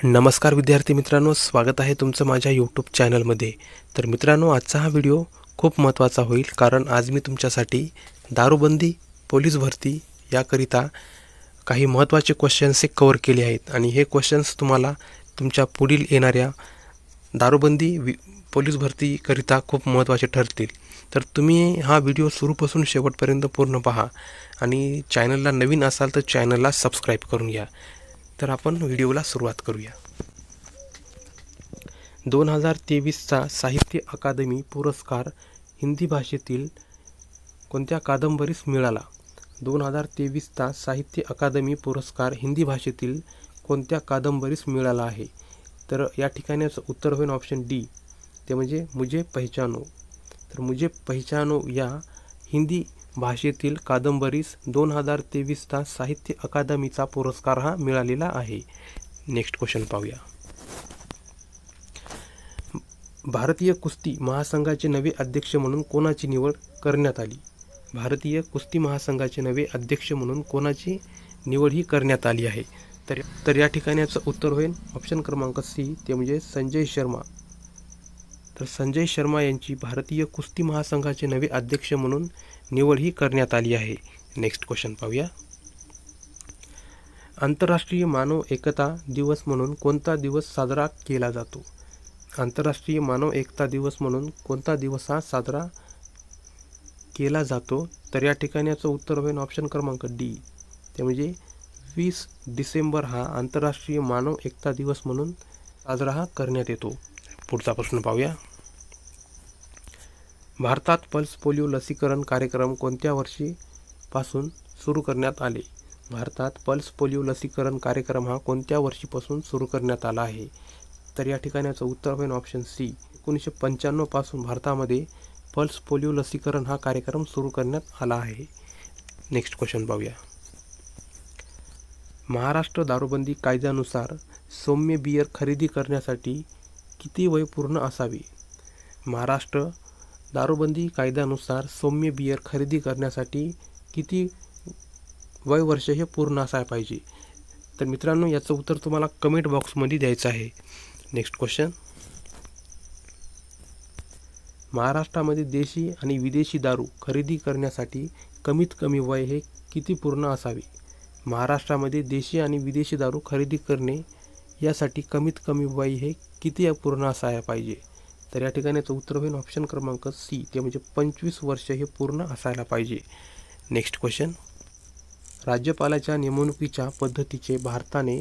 नमस्कार विद्यार्थी मित्रांनो, स्वागत आहे तुमचं माझ्या यूट्यूब चॅनलमध्ये। तर मित्रांनो, आजचा हा व्हिडिओ खूप महत्त्वाचा होईल, कारण आज मी तुमच्यासाठी दारूबंदी, पोलीस भरती याकरिता काही महत्त्वाचे क्वेश्चन्स कव्हर केले आहेत आणि हे क्वेश्चन्स तुम्हाला तुमच्या पुढील येणाऱ्या दारूबंदी पोलीस भरतीकरिता खूप महत्त्वाचे ठरतील। तर तुम्ही हा व्हिडिओ सुरूपासून शेवटपर्यंत पूर्ण पहा आणि चॅनलला नवीन असाल तर चॅनलला सबस्क्राईब करून घ्या। तर आपण व्हिडिओला सुरुवात करूया। 2023चा साहित्य अकादमी पुरस्कार हिंदी भाषेतील कोणत्या कादंबरीस मिळाला? 2023चा साहित्य अकादमी पुरस्कार हिंदी भाषेतील कोणत्या कादंबरीस मिळाला आहे? तर या ठिकाणाचं उत्तर होईल ऑप्शन डी, ते म्हणजे मुझे पहचानो। तर मुझे पहचानो या हिंदी भाषेतील कादंबरीस 2023चा साहित्य अकादमीचा पुरस्कार हा मिळालेला आहे। नेक्स्ट क्वेश्चन पाहूया। भारतीय कुस्ती महासंघाचे नवे अध्यक्ष म्हणून कोणाची निवड करण्यात आली? भारतीय कुस्ती महासंघाचे नवे अध्यक्ष म्हणून कोणाची निवड ही करण्यात आली आहे? तर या ठिकाणाचं उत्तर होईल ऑप्शन क्रमांक सी, ते म्हणजे संजय शर्मा। तर संजय शर्मा यांची भारतीय कुस्ती महासंघाचे नवे अध्यक्ष म्हणून निवड ही करण्यात आली आहे। नेक्स्ट क्वेश्चन पाहूया। आंतरराष्ट्रीय मानव एकता दिवस म्हणून कोणता दिवस साजरा केला जातो? आंतरराष्ट्रीय मानव एकता दिवस म्हणून कोणता दिवस हा साजरा केला जातो? तर या ठिकाणाचं उत्तर होईल ऑप्शन क्रमांक डी, ते म्हणजे 20 डिसेंबर हा आंतरराष्ट्रीय मानव एकता दिवस म्हणून साजरा हा करण्यात येतो। पुढचा प्रश्न पाहूया। भारतात पल्स पोलिओ लसीकरण कार्यक्रम कोणत्या वर्षीपासून सुरू करण्यात आले? भारतात पल्स पोलिओ लसीकरण कार्यक्रम हा कोणत्या वर्षीपासून सुरू करण्यात आला आहे? तर या ठिकाणाचं उत्तर होईल ऑप्शन सी, 1995 पासून भारतामध्ये पल्स पोलिओ लसीकरण हा कार्यक्रम सुरू करण्यात आला आहे। नेक्स्ट क्वेश्चन पाहूया। महाराष्ट्र दारूबंदी कायद्यानुसार सौम्य बियर खरेदी करण्यासाठी किती वय पूर्ण असावे? महाराष्ट्र दारूबंदी कायद्यानुसार सौम्य बियर खरेदी करण्यासाठी किती वय वर्ष हे पूर्ण असायला पाहिजे? तर मित्रांनो, याचं उत्तर तुम्हाला कमेंट बॉक्समध्ये द्यायचं आहे। Next question. महाराष्ट्रामध्ये देशी आणि विदेशी दारू खरेदी करण्यासाठी कमीत कमी वय हे किती पूर्ण असावे? महाराष्ट्रामध्ये देशी आणि विदेशी दारू खरेदी करणे यासाठी कमीत कमी वय हे किती पूर्ण असायला पाहिजे? तर या ठिकाणाचं उत्तर होईल ऑप्शन क्रमांक सी, ते म्हणजे 25 वर्ष हे पूर्ण असायला पाहिजे। Next question. राज्यपालाच्या नेमणुकीच्या पद्धतीचे भारताने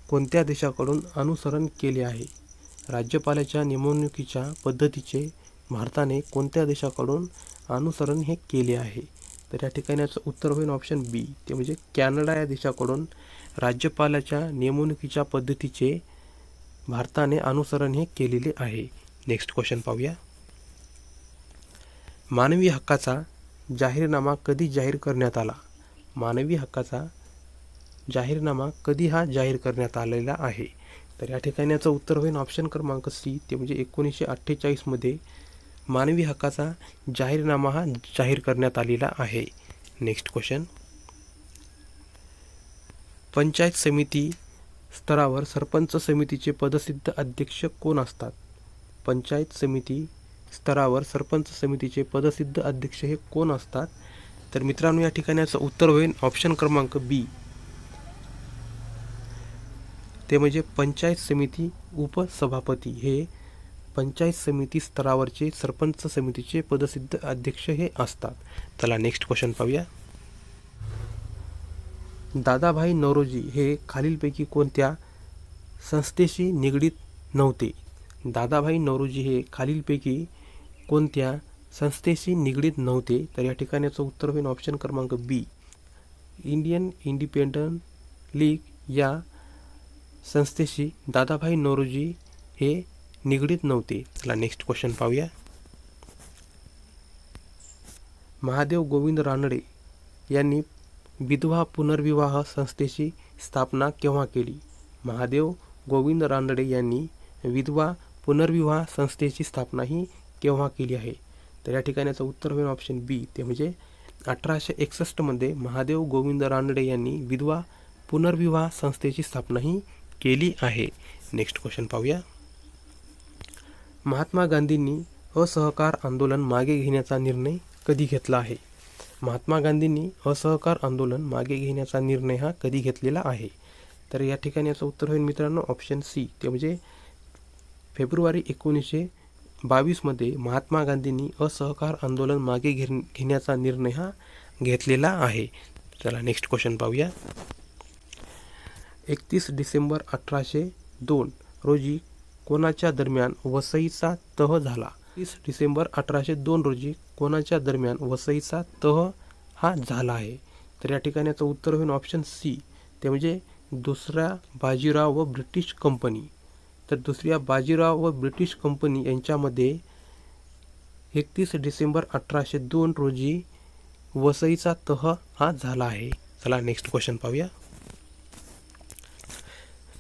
कोणत्या देशाकडून अनुसरण केले आहे? राज्यपालाच्या नेमणुकीच्या पद्धतीचे भारताने कोणत्या देशाकडून अनुसरण हे केले आहे? तर या ठिकाणाचं उत्तर होईल ऑप्शन बी, ते म्हणजे कॅनडा या देशाकडून राज्यपालाच्या नेमणुकीच्या पद्धतीचे भारताने अनुसरण हे केलेले आहे। नेक्स्ट क्वेश्चन पाहूया। मानवी हक्काचा जाहीरनामा कधी जाहीर करण्यात आला? मानवी हक्काचा जाहीरनामा कधी हा जाहीर करण्यात आलेला आहे? तर या ठिकाणाचं उत्तर होईल ऑप्शन क्रमांक सी, ते म्हणजे 1948 मध्ये मानवी हक्काचा जाहीरनामा हा जाहीर करण्यात आलेला आहे। Next question. पंचायत समिती स्तरावर सरपंच समितीचे पदसिद्ध अध्यक्ष कोण असतात? पंचायत समिती स्तरावर सरपंच समितीचे पदसिद्ध अध्यक्ष हे कोण असतात? तर मित्रांनो, या ठिकाणाचं उत्तर होईल ऑप्शन क्रमांक बी, ते म्हणजे पंचायत समिती उपसभापती हे पंचायत समिती स्तरावरचे सरपंच समितीचे पदसिद्ध अध्यक्ष हे असतात। चला नेक्स्ट क्वेश्चन पाहूया। दादाभाई नौरोजी हे खालीलपैकी कोणत्या संस्थेशी निगडीत नव्हते? दादाभाई नौरोजी हे खालीलपैकी कोणत्या संस्थेशी निगडीत नव्हते? तर या ठिकाणाचं उत्तर होईल ऑप्शन क्रमांक बी, इंडियन इंडिपेंडंट लीग या संस्थेशी दादाभाई नौरोजी हे निगडीत नव्हते। चला नेक्स्ट क्वेश्चन पाहूया। महादेव गोविंद रानडे यांनी विधवा पुनर्विवाह संस्थेची स्थापना केव्हा केली? महादेव गोविंद रानडे यांनी विधवा पुनर्विवाह संस्थेची स्थापना ही केव्हा केली आहे? तर या ठिकाणाचं उत्तर होईल ऑप्शन बी, ते म्हणजे 1861 मध्ये महादेव गोविंद रानडे यांनी विधवा पुनर्विवाह संस्थेची स्थापना ही केली आहे. नेक्स्ट क्वेश्चन पाहूया. महात्मा गांधींनी असहकार आंदोलन मागे घेण्याचा निर्णय कधी घेतला आहे? महात्मा गांधींनी असहकार आंदोलन मागे घेण्याचा निर्णय हा कधी घेतलेला आहे? तर या ठिकाणी याचं उत्तर होईल मित्रांनो ऑप्शन सी, ते म्हणजे फेब्रुवारी 1922 मध्ये महात्मा गांधींनी असहकार आंदोलन मागे घेण्याचा निर्णय हा घेतलेला आहे. चला नेक्स्ट क्वेश्चन पाहूया. 31 डिसेंबर 1802 रोजी कोणाच्या दरम्यान वसईचा तह झाला? 30 डिसेंबर 1802 रोजी कोणाच्या दरम्यान वसईचा तह हा झाला आहे? तर या ठिकाणी याचं उत्तर होईल ऑप्शन सी, ते म्हणजे दुसऱ्या बाजीराव व ब्रिटिश कंपनी. तर दुसऱ्या बाजीराव व ब्रिटिश कंपनी यांच्यामध्ये 31 डिसेंबर 1802 रोजी वसईचा तह हा झाला आहे. चला नेक्स्ट क्वेश्चन पाहूया.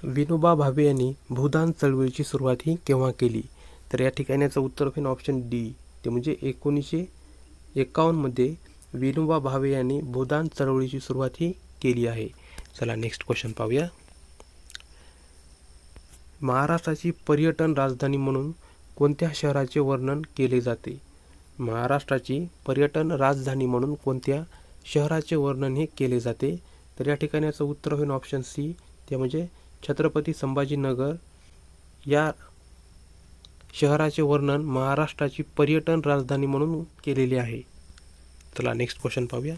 विनोबा भावे यांनी भूदान चळवळीची सुरुवात ही केव्हा केली? तर या ठिकाणी याचं उत्तर होईल ऑप्शन डी, ते म्हणजे 1951 मध्ये विनोबा भावे यांनी भूदान चळवळीची सुरुवात ही केली आहे. चला नेक्स्ट क्वेश्चन पाहूया. महाराष्ट्राची पर्यटन राजधानी म्हणून कोणत्या शहराचे वर्णन केले जाते? महाराष्ट्राची पर्यटन राजधानी म्हणून कोणत्या शहराचे वर्णन हे केले जाते? तर या ठिकाणी याचं उत्तर होईल ऑप्शन सी, ते म्हणजे छत्रपती संभाजीनगर या शहराचे वर्णन महाराष्ट्राची पर्यटन राजधानी म्हणून केलेले आहे. चला नेक्स्ट क्वेश्चन पाहूया.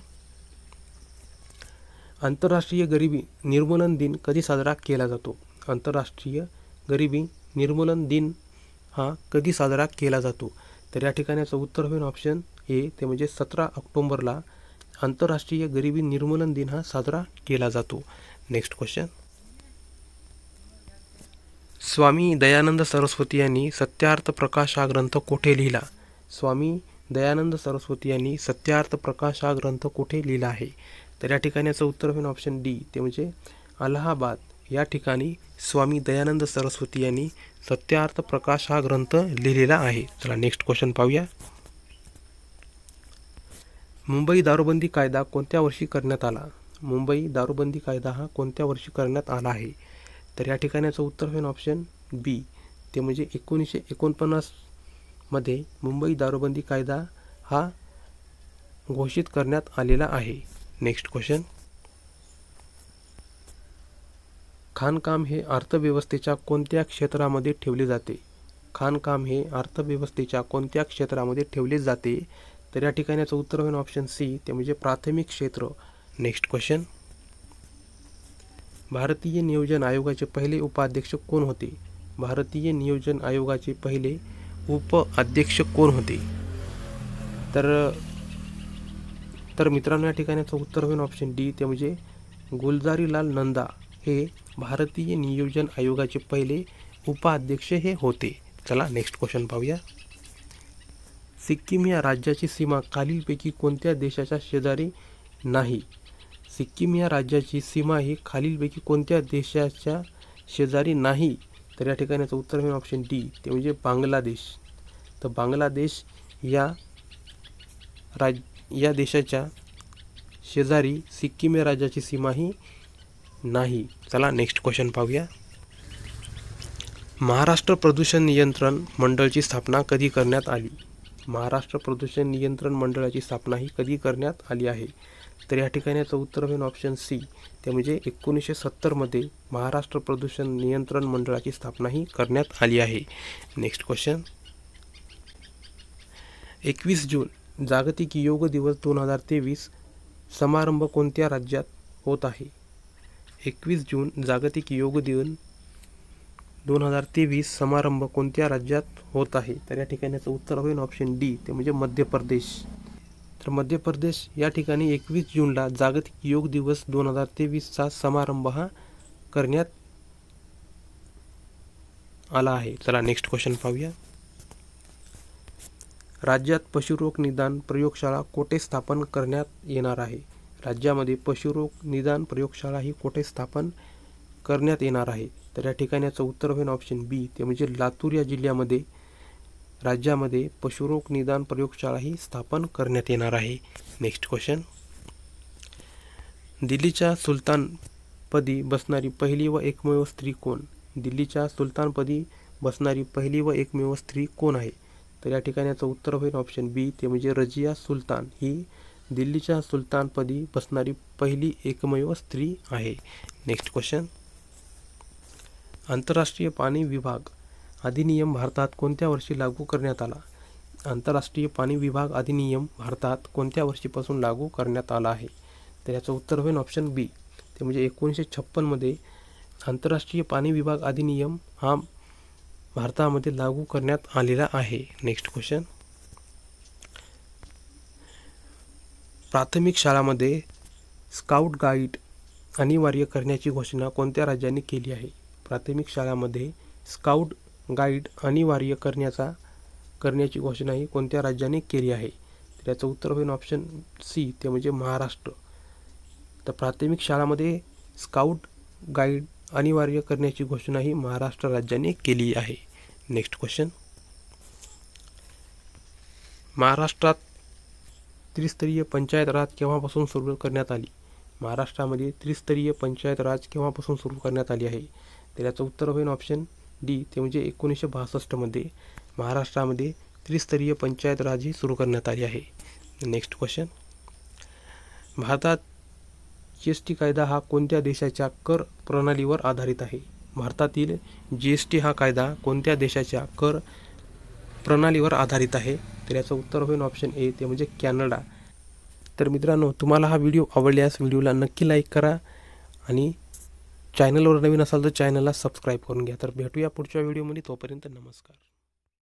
आंतरराष्ट्रीय गरिबी निर्मूलन दिन कधी साजरा केला जातो? आंतरराष्ट्रीय गरिबी निर्मूलन दिन हा कधी साजरा केला जातो? तर या ठिकाणी याचं उत्तर होईल ऑप्शन ए, ते म्हणजे 17 ऑक्टोबरला आंतरराष्ट्रीय गरिबी निर्मूलन दिन हा साजरा केला जातो. Next question. स्वामी दयानंद सरस्वती यांनी सत्यार्थ प्रकाश हा ग्रंथ कुठे लिहिला? स्वामी दयानंद सरस्वती यांनी सत्यार्थ प्रकाश हा ग्रंथ कुठे लिहिला आहे? तर या ठिकाणी याचं उत्तर होईल ऑप्शन डी, ते म्हणजे अलाहाबाद या ठिकाणी स्वामी दयानंद सरस्वती यांनी सत्यार्थ प्रकाश हा ग्रंथ लिहिलेला आहे. चला नेक्स्ट क्वेश्चन पाहूया. मुंबई दारूबंदी कायदा कोणत्या वर्षी करण्यात आला? मुंबई दारूबंदी कायदा हा कोणत्या वर्षी करण्यात आला आहे? तर या ठिकाणी याचं उत्तर होईल ऑप्शन बी, ते म्हणजे 1949 मध्ये मुंबई दारूबंदी कायदा हा घोषित करण्यात आलेला आहे. Next question. खाणकाम हे अर्थव्यवस्थेच्या कोणत्या क्षेत्रामध्ये ठेवले जाते? खाणकाम हे अर्थव्यवस्थेच्या कोणत्या क्षेत्रामध्ये ठेवले जाते? तर या ठिकाणी याचं उत्तर होईल ऑप्शन सी, ते म्हणजे प्राथमिक क्षेत्र. Next question. भारतीय नियोजन आयोगाचे पहिले उपाध्यक्ष कोण होते? भारतीय नियोजन आयोगाचे पहिले उपाध्यक्ष कोण होते? तर मित्रांनो या ठिकाणी याचं उत्तर होईल ऑप्शन डी, ते म्हणजे गुलजारीलाल नंदा हे भारतीय नियोजन आयोगाचे पहिले उपाध्यक्ष हे होते. चला नेक्स्ट क्वेश्चन पाहूया. सिक्कीम या राज्याची सीमा खालीलपैकी कोणत्या देशाच्या शेजारी नाही? सिक्कीम या राज्याची सीमा ही खालीलपैकी कोणत्या देशाच्या शेजारी नाही? तर या ठिकाणी याचं उत्तर होईल ऑप्शन डी, ते म्हणजे बांगलादेश. तर बांगलादेश या देशाच्या शेजारी सिक्कीम या राज्याची सीमा ही नाही. चला नेक्स्ट क्वेश्चन पाहूया. महाराष्ट्र प्रदूषण नियंत्रण मंडळाची स्थापना कधी करण्यात आली? महाराष्ट्र प्रदूषण नियंत्रण मंडळाची स्थापना ही कधी करण्यात आली आहे? तर या ठिकाणी याचं उत्तर होईल ऑप्शन सी, ते म्हणजे 1970 मध्ये महाराष्ट्र प्रदूषण नियंत्रण मंडळाची स्थापना ही करण्यात आली आहे. Next question. 21 जून जागतिक योग दिवस 2023 समारंभ कोणत्या राज्यात होत आहे? 21 जून जागतिक योग दिन 2023 समारंभ कोणत्या राज्यात होत आहे? तर या ठिकाणी याचं उत्तर होईल ऑप्शन डी, ते म्हणजे मध्य प्रदेश. तर मध्य प्रदेश या ठिकाणी 21 जूनला जागतिक योग दिवस 2023चा समारंभ हा करण्यात आला आहे. चला नेक्स्ट क्वेश्चन पाहूया. राज्यात पशुरोग निदान प्रयोगशाळा कोठे स्थापन करण्यात येणार आहे? राज्यामध्ये पशुरोग निदान प्रयोगशाळा ही कोठे स्थापन करण्यात येणार आहे? तर या ठिकाणी याचं उत्तर होईल ऑप्शन बी, ते म्हणजे लातूर या जिल्ह्यामध्ये राज्यामध्ये पशुरोग निदान प्रयोगशाळा ही स्थापन करण्यात येणार आहे. Next question. दिल्लीच्या सुलतान पदी बसणारी पहिली व एकमेव स्त्री कोण? दिल्लीच्या सुलतानपदी बसणारी पहिली व एकमेव स्त्री कोण आहे? तर या ठिकाणी याचं उत्तर होईल ऑप्शन बी, ते म्हणजे रजिया सुलतान ही दिल्लीच्या सुलतानपदी बसणारी पहिली एकमेव स्त्री आहे. Next question. आंतरराष्ट्रीय पाणी विभाग अधिनियम भारतात कोणत्या वर्षी लागू करण्यात आला? आंतरराष्ट्रीय पाणी विभाग अधिनियम भारतात कोणत्या वर्षीपासून लागू करण्यात आला आहे? तर याचं उत्तर होईल ऑप्शन बी, ते म्हणजे 1956 मध्ये आंतरराष्ट्रीय पाणी विभाग अधिनियम हा भारतामध्ये लागू करण्यात आलेला आहे. Next question. प्राथमिक शाळांमध्ये स्काउट गाईड अनिवार्य करण्याची घोषणा कोणत्या राज्यांनी केली आहे? प्राथमिक शाळांमध्ये स्काउट गाईड अनिवार्य करण्याची घोषणा ही कोणत्या राज्यांनी केली आहे? तर याचं उत्तर होईल ऑप्शन सी, ते म्हणजे महाराष्ट्र. तर प्राथमिक शाळांमध्ये स्काउट गाईड अनिवार्य करण्याची घोषणा ही महाराष्ट्र राज्याने केली आहे. Next question. महाराष्ट्रात त्रिस्तरीय पंचायत राज केव्हापासून सुरू करण्यात आली? महाराष्ट्रामध्ये त्रिस्तरीय पंचायत राज केव्हापासून सुरू करण्यात आली आहे? तर याचं उत्तर होईल ऑप्शन डी, ते म्हणजे 1962 मध्ये महाराष्ट्रामध्ये त्रिस्तरीय पंचायत राज ही सुरू करण्यात आली आहे. Next question. भारतात GST कायदा हा कोणत्या देशाच्या कर प्रणालीवर आधारित आहे? भारतातील GST हा कायदा कोणत्या देशाच्या कर प्रणालीवर आधारित आहे? तर याचं उत्तर होईल ऑप्शन ए, ते म्हणजे कॅनडा. तर मित्रांनो, तुम्हाला हा व्हिडिओ आवडल्यास व्हिडिओला नक्की लाईक करा आणि चॅनलवर नवीन असाल तर चॅनलला सबस्क्राईब करून घ्या. तर भेटूया पुढच्या व्हिडिओमध्ये. तोपर्यंत नमस्कार.